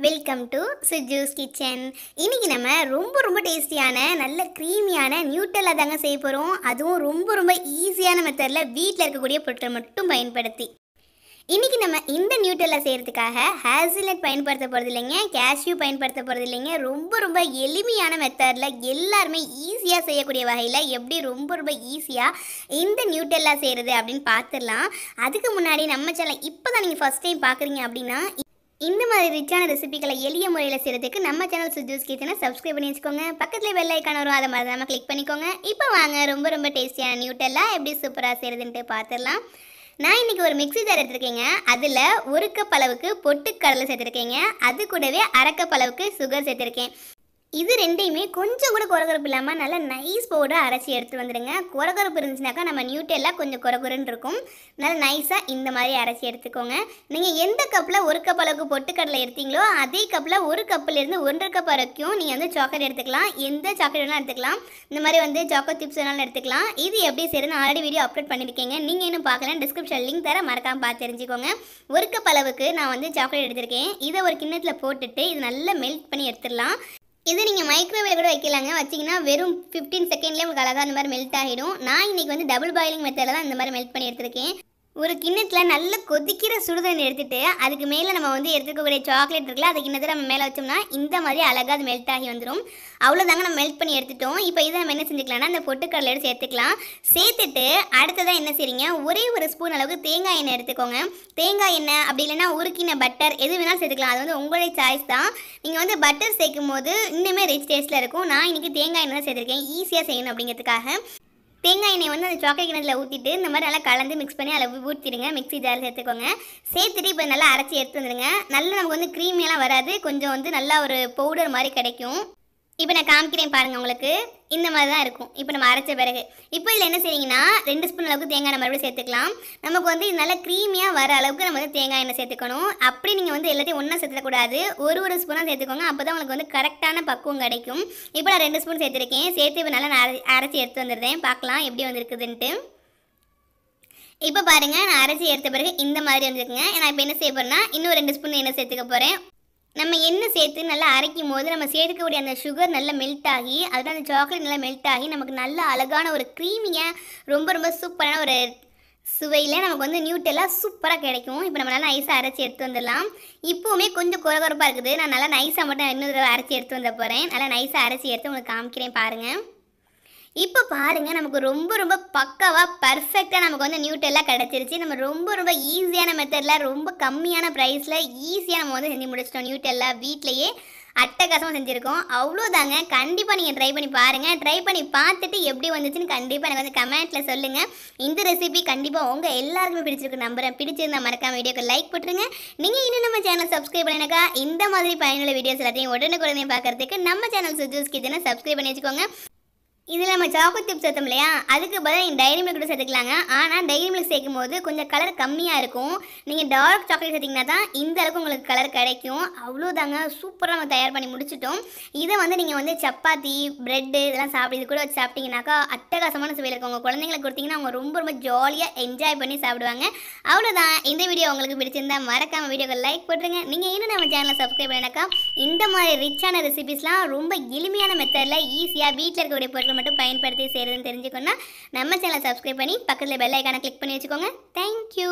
Welcome to சுஜூஸ் kitchen. இன்றைக்கி நம்ம ரொம்ப டேஸ்டியான நல்ல க்ரீமியான நியூட்டெல்லா தாங்க செய்ய போகிறோம். அதுவும் ரொம்ப ஈஸியான மெத்தடில் வீட்டில் இருக்கக்கூடிய பொருட்கள் மட்டும் பயன்படுத்தி. இன்றைக்கி நம்ம இந்த நியூட்டெல்லா செய்கிறதுக்காக ஹேசல்நட் பயன்படுத்த போகிறது இல்லைங்க, கேஷ்யூ பயன்படுத்த போகிறது இல்லைங்க. ரொம்ப எளிமையான மெத்தடில் எல்லாருமே ஈஸியாக செய்யக்கூடிய வகையில் எப்படி ரொம்ப ஈஸியாக இந்த நியூட்டெல்லா செய்கிறது அப்படின்னு பார்த்துடலாம். அதுக்கு முன்னாடி நம்ம சேனல் இப்போ தான் நீங்கள் ஃபஸ்ட் டைம் பார்க்குறீங்க அப்படின்னா இந்த மாதிரி ரிச்சான ரெசிபிகளை எளிய முறையில் செய்கிறதுக்கு நம்ம சேனல் சுஜூஸ் கிச்சனை சப்ஸ்கிரைப் பண்ணி வச்சுக்கோங்க. பக்கத்தில் பெல் ஐக்கான் வரும், அதை மறக்காம கிளிக் பண்ணிக்கோங்க. இப்போ வாங்க ரொம்ப டேஸ்டியான நியூட்டெல்லா எப்படி சூப்பராக செய்கிறதுன்ட்டு பார்த்துடலாம். நான் இன்றைக்கி ஒரு மிக்ஸி ஜார் எடுத்துருக்கேங்க. அதில் 1 கப் அளவுக்கு பொட்டுக்கடலை சேர்த்துருக்கேங்க. அது கூடவே 1/2 கப் அளவுக்கு சுகர் சேர்த்துருக்கேன். இது ரெண்டையுமே கொஞ்சம் கூட குறகுறப்பு இல்லாமல் நல்லா நைஸ் பவுடராக அரைச்சி எடுத்து வந்துடுங்க. குறகுறப்பு இருந்துச்சுனாக்கா நம்ம நியூட்டெல்லா கொஞ்சம் குறகுறன்னு இருக்கும். நல்லா நைஸாக இந்த மாதிரி அரைச்சி எடுத்துக்கோங்க. நீங்கள் எந்த கப்பில் 1 கப் அளவுக்கு பொட்டுக்கடலை எடுத்தீங்களோ அதே கப்பில் 1 கப்பிலேருந்து 1.5 கப் வரைக்கும் நீங்கள் வந்து சாக்லேட் எடுத்துக்கலாம். எந்த சாக்லேட் வேணாலும் எடுத்துக்கலாம். இந்த மாதிரி வந்து சாக்லேட் சிப்ஸ் வேணாலும் எடுத்துக்கலாம். இது எப்படி செய்யறதுன்னு ஆல்ரெடி வீடியோ அப்லோட் பண்ணியிருக்கீங்க. நீங்கள் இன்னும் பார்க்கலாம், டிஸ்கிரிப்ஷன் லிங்க் தர மறக்காமல் பார்த்து தெரிஞ்சுக்கோங்க. 1 கப் அளவுக்கு நான் வந்து சாக்லேட் எடுத்திருக்கேன். இதை ஒரு கிண்ணத்தில் போட்டுட்டு இது நல்லா மெல்ட் பண்ணி எடுத்துடலாம். இது நீங்கள் மைக்ரோவேவில் கூட வைக்கலாங்க. வச்சிங்கன்னா வெறும் 15 செகண்ட்லேயே உங்களுக்கு அழகாக அந்த மாதிரி மெல்ட் ஆகிடும். நான் இன்றைக்கி வந்து டபுள் பாயிலிங் மெத்தடில் தான் இந்த மாதிரி மெல்ட் பண்ணி எடுத்திருக்கேன். ஒரு கிண்ணத்தில் நல்ல கொதிக்கிற சுடுதண்ணி எடுத்துகிட்டு அதுக்கு மேலே நம்ம வந்து எடுத்துக்கக்கூடிய சாக்லேட் இருக்குல்ல, அதை கிண்ணத்தில் நம்ம மேலே வச்சோம்னா இந்த மாதிரி அழகாக அது மெல்ட் ஆகி வந்துடும். அவ்வளோதாங்க, நம்ம மெல்ட் பண்ணி எடுத்துட்டோம். இப்போ இதை நம்ம என்ன செஞ்சுக்கலாம்னா அந்த பொட்டுக்கடலையோடு சேர்த்துக்கலாம். சேர்த்துட்டு அடுத்ததாக என்ன செய்றீங்க, ஒரே ஒரு ஸ்பூன் அளவுக்கு தேங்காய் எண்ணெய் எடுத்துக்கோங்க. தேங்காய் எண்ணெய் அப்படி இல்லைன்னா உருக்கின பட்டர் எது வேணாலும் சேர்த்துக்கலாம். அது வந்து உங்களுடைய சாய்ஸ் தான். நீங்கள் வந்து பட்டர் சேர்க்கும் போது இன்னுமே ரிச் டேஸ்ட்டில் இருக்கும். நான் இன்றைக்கி தேங்காய் எண்ணெய் தான் சேர்த்துருக்கேன், ஈஸியாக செய்யணும் அப்படிங்கிறதுக்காக. தேங்காய் எண்ணெய் வந்து அந்த சாக்லேட் கிணத்துல ஊற்றிட்டு இந்த மாதிரி நல்லா கலந்து மிக்ஸ் பண்ணி அதில் ஊற்றிடுங்க. மிக்ஸி ஜார் சேர்த்துக்கோங்க. சேர்த்துட்டு இப்போ நல்லா அரைச்சி எடுத்து வந்துடுங்க. நல்லா நமக்கு வந்து க்ரீமியெல்லாம் வராது, கொஞ்சம் வந்து நல்லா ஒரு பவுடர் மாதிரி கிடைக்கும். இப்போ நான் காமிக்கிறேன் பாருங்கள், உங்களுக்கு இந்த மாதிரி தான் இருக்கும். இப்போ நம்ம அரைச்ச பிறகு இப்போ இதில் என்ன செய்றீங்கன்னா 2 ஸ்பூன் அளவுக்கு தேங்காய் எண்ணெய் மறுபடியும் சேர்த்துக்கலாம். நமக்கு வந்து இது நல்லா க்ரீமியாக வர அளவுக்கு நம்ம வந்து தேங்காய் எண்ணெய் சேர்த்துக்கணும். அப்படி நீங்கள் வந்து எல்லாத்தையும் ஒன்றா சேர்த்துக்கூடாது, ஒரு ஸ்பூனாக சேர்த்துக்கோங்க. அப்போ தான் உங்களுக்கு வந்து கரெக்டான பக்குவம் கிடைக்கும். இப்போ நான் 2 ஸ்பூன் சேர்த்துருக்கேன். சேர்த்து இப்போ நல்லா நான் அரைச்சி எடுத்து வந்துடுறேன். பார்க்கலாம் எப்படி வந்துருக்குதுன்ட்டு. இப்போ பாருங்கள், நான் அரைச்சி எடுத்த பிறகு இந்த மாதிரி வந்துருக்குங்க. நான் இப்போ என்ன செய்ய போகிறேன்னா இன்னும் 2 ஸ்பூன் எண்ணெய் சேர்த்துக்க போகிறேன். நம்ம எண்ணெய் சேர்த்து நல்லா அரைக்கும் போது நம்ம சேர்க்கக்கூடிய அந்த சுகர் நல்லா மெல்ட் ஆகி அதில் அந்த சாக்லேட் நல்லா மெல்ட் ஆகி நமக்கு நல்ல அழகான ஒரு க்ரீமியாக ரொம்ப சூப்பரான ஒரு சுவையில் நமக்கு வந்து நியூட்டெல்லா சூப்பராக கிடைக்கும். இப்போ நம்ம நல்லா நைஸாக அரைச்சி எடுத்து வந்துடலாம். இப்போவுமே கொஞ்சம் குறகுறப்பாக இருக்குது. நான் நல்லா நைஸாக மட்டும் இன்னொரு தடவை அரைச்சி எடுத்து வந்த போகிறேன். நல்லா நைஸாக அரைச்சி எடுத்து உங்களுக்கு காமிக்கிறேன் பாருங்கள். இப்போ பாருங்கள், நமக்கு ரொம்ப பக்காவாக பர்ஃபெக்டாக நமக்கு வந்து நியூட்டெல்லா கிடச்சிருச்சு. நம்ம ரொம்ப ஈஸியான மெத்தடில் ரொம்ப கம்மியான ப்ரைஸில் ஈஸியாக நம்ம வந்து செஞ்சு முடிச்சிட்டோம். நியூட்டெல்லா வீட்டிலையே அட்டகாசமாக செஞ்சுருக்கோம். அவ்வளோதாங்க. கண்டிப்பாக நீங்கள் ட்ரை பண்ணி பாருங்கள். ட்ரை பண்ணி பார்த்துட்டு எப்படி வந்துச்சுன்னு கண்டிப்பாக எனக்கு வந்து கமெண்ட்டில் சொல்லுங்கள். இந்த ரெசிபி கண்டிப்பாக உங்கள் எல்லாருக்குமே பிடிச்சிருக்கு நம்புகிறேன். பிடிச்சிருந்தா மறக்காம வீடியோக்கு லைக் போட்டுருங்க. நீங்கள் இன்னும் நம்ம சேனல் சப்ஸ்கிரைப் பண்ணினாக்கா இந்த மாதிரி பயனுள்ள வீடியோஸ் எல்லாத்தையும் உடனுக்குடனே பார்க்குறதுக்கு நம்ம சேனல் சுஜூஸ் கிச்சனை சப்ஸ்கிரைப் பண்ணி வச்சுக்கோங்க. இதில் நம்ம சாக்லேட் சிப்ஸ் சேர்த்தோம் இல்லையா, அதுக்கு பதிலாக நீங்கள் டைரி மில்க் கூட சேர்த்துக்கலாங்க. ஆனால் டைரி மில்க் சேர்க்கும் போது கொஞ்சம் கலர் கம்மியாக இருக்கும். நீங்கள் டார்க் சாக்லேட் சேர்த்திங்கன்னா தான் இந்த அளவுக்கு உங்களுக்கு கலர் கிடைக்கும். அவ்வளோதாங்க, சூப்பராக நம்ம தயார் பண்ணி முடிச்சிட்டோம். இதை வந்து நீங்கள் வந்து சப்பாத்தி ப்ரெட்டு இதெல்லாம் சாப்பிட்டு இது கூட வச்சு சாப்பிட்டீங்கன்னாக்கா அட்டகாசமான சுவையில் இருக்கும். உங்கள் குழந்தைங்களுக்கு கொடுத்தீங்கன்னா அவங்க ரொம்ப ஜாலியாக என்ஜாய் பண்ணி சாப்பிடுவாங்க. அவ்வளோதான். இந்த வீடியோ உங்களுக்கு பிடிச்சிருந்தா மறக்காமல் வீடியோக்கு லைக் போட்டுருங்க. நீங்கள் இன்னும் நம்ம சேனலை சப்ஸ்கிரைப் பண்ணினாக்கா இந்த மாதிரி ரிச்சான ரெசிபிஸ்லாம் ரொம்ப எளிமையான மெத்தடில் ஈஸியாக வீட்டில் இருக்கக்கூடிய பொருட்கள் மட்டும் பயன்படுத்தி செய்கிறதுன்னு தெரிஞ்சுக்கணும்னா நம்ம சேனலை சப்ஸ்கிரைப் பண்ணி பக்கத்தில் பெல் ஐக்கானை கிளிக் பண்ணி வச்சுக்கோங்க. தேங்க்யூ.